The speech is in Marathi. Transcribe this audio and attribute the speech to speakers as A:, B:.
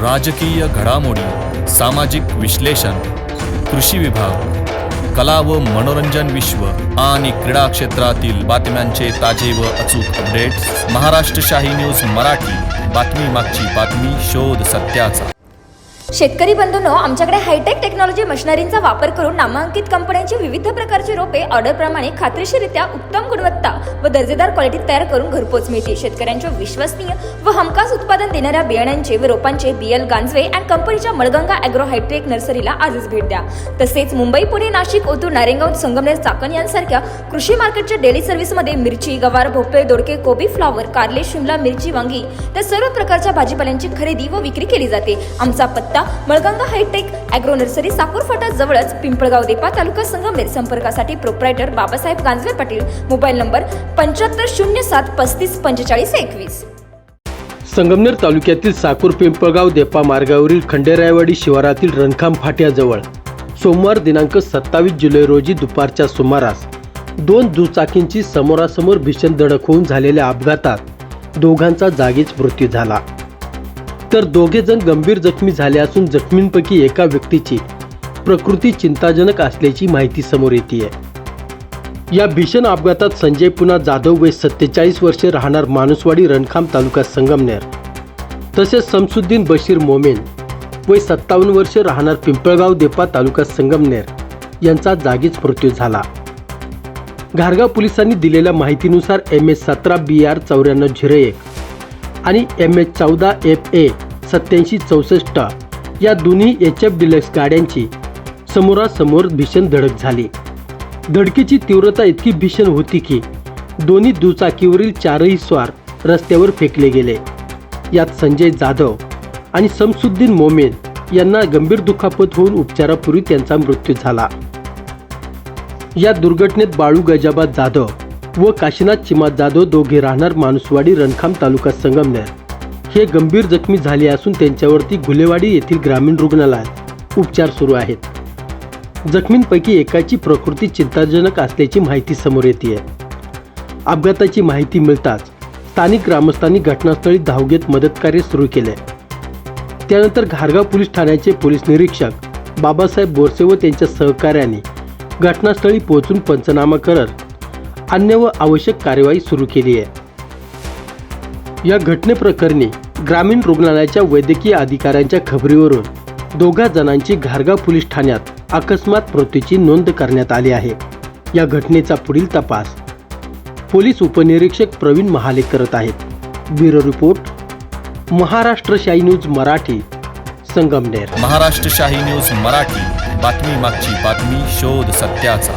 A: राजकीय घडामोडी, सामाजिक विश्लेषण, कृषी विभाग, कला व मनोरंजन विश्व आणि क्रीडा क्षेत्रातील बातम्यांचे ताजे व अचूक अपडेट्स महाराष्ट्र शाही न्यूज मराठी. बातमी मागची बातमी, शोध सत्याचा.
B: शेतकरी बंधूंनो, आमच्याकडे हायटेक टेक्नॉलॉजी मशिनरींचा वापर करून नामांकित कंपन्यांची विविध प्रकारची रोपे ऑर्डरप्रमाणे खात्रीशीररित्या उत्तम गुणवत्ता व दर्जेदार क्वालिटीत तयार करून घरपोच मिळते. शेतकऱ्यांच्या विश्वसनीय व हमखास उत्पादन देणाऱ्या बियाण्यांचे व रोपांचे BL गांजवे अँड कंपनीच्या मळगंगा ॲग्रो हायटेक नर्सरीला आजच भेट द्या. तसेच मुंबई, पुणे, नाशिक, ओतूर, नारायणगाव, संगमनेर, चाकण यांसारख्या कृषी मार्केटच्या डेली सर्व्हिसमध्ये मिरची, गवार, भोपळे, दोडके, कोबी, फ्लॉवर, कारले, शिमला मिरची, वांगी त्या सर्व प्रकारच्या भाजीपाल्यांची खरेदी व विक्री केली जाते. आमचा पत्ता Malganga hi tech agro nursery, Sakur फाटा जवळच, पिंपळगाव देपा, तालुका संगमनेर. संपर्कासाठी proprietor Babasaheb Ganjave Patil. Mobile number 7507354521.
C: Sangamner तालुक्यातील साकूर पिंपळगाव देपा मार्गावरील खंडेरायवाडी शिवारातील रणखाम फाट्याजवळ सोमवार दिनांक 27 जुलै रोजी दुपारच्या सुमारास दोन दुचाकींची समोरासमोर भीषण धडक होऊन झालेल्या अपघातात दोघांचा जागीच मृत्यू झाला, तर दोघे जण गंभीर जखमी झाले असून जखमींपैकी एका व्यक्तीची प्रकृती चिंताजनक असल्याची माहिती समोर येते. या भीषण अपघातात संजय पुना जाधव वय 47 वर्षे राहणार मानुसवाडी रणखाम तालुका संगमनेर, तसेच समसुद्दीन बशीर मोमेन वय 57 वर्षे राहणार पिंपळगाव देपा तालुका संगमनेर यांचा जागीच मृत्यू झाला. घारगाव पोलिसांनी दिलेल्या माहितीनुसार MS-17 BR 9401 आणि MS-14 FA 8764 या दोन्ही HF डिलक्स गाड्यांची समोरासमोर भीषण धडक झाली. धडकेची तीव्रता इतकी भीषण होती की दोन्ही दुचाकीवरील चारही स्वार रस्त्यावर फेकले गेले. यात संजय जाधव आणि समसुद्दीन मोमेन यांना गंभीर दुखापत होऊन उपचारापूर्वी त्यांचा मृत्यू झाला. या दुर्घटनेत बाळू गजाबाद जाधव व काशीनाथ चिमात जाधव दोघे राहणार मानुसवाडी रणखाम तालुका संगमनेर हे गंभीर जखमी झाले असून त्यांच्यावरती घुलेवाडी येथील ग्रामीण रुग्णालयात उपचार सुरू आहेत. जखमींपैकी एकाची प्रकृती चिंताजनक असल्याची माहिती समोर येते. अपघाताची माहिती मिळताच स्थानिक ग्रामस्थांनी घटनास्थळी धाव घेत मदतकार्य सुरू केले. त्यानंतर घारगाव पोलीस ठाण्याचे पोलीस निरीक्षक बाबासाहेब बोरसे व त्यांच्या सहकार्याने घटनास्थळी पोहोचून पंचनामा करत अन्य व आवश्यक कार्यवाही सुरू केली आहे. या घटनेप्रकरणी ग्रामीण रुग्णालयाच्या वैद्यकीय अधिकाऱ्यांच्या खबरीवरून दोघा जणांची घारगाव पोलीस ठाण्यात अकस्मात मृत्यूची नोंद करण्यात आली आहे. या घटनेचा पुढील तपास पोलीस उपनिरीक्षक प्रवीण महाले करत आहेत. ब्युरो रिपोर्ट, महाराष्ट्र शाही न्यूज मराठी, संगमनेर.
A: महाराष्ट्र शाही न्यूज मराठी. बातमी मागची बातमी, शोध सत्याचा.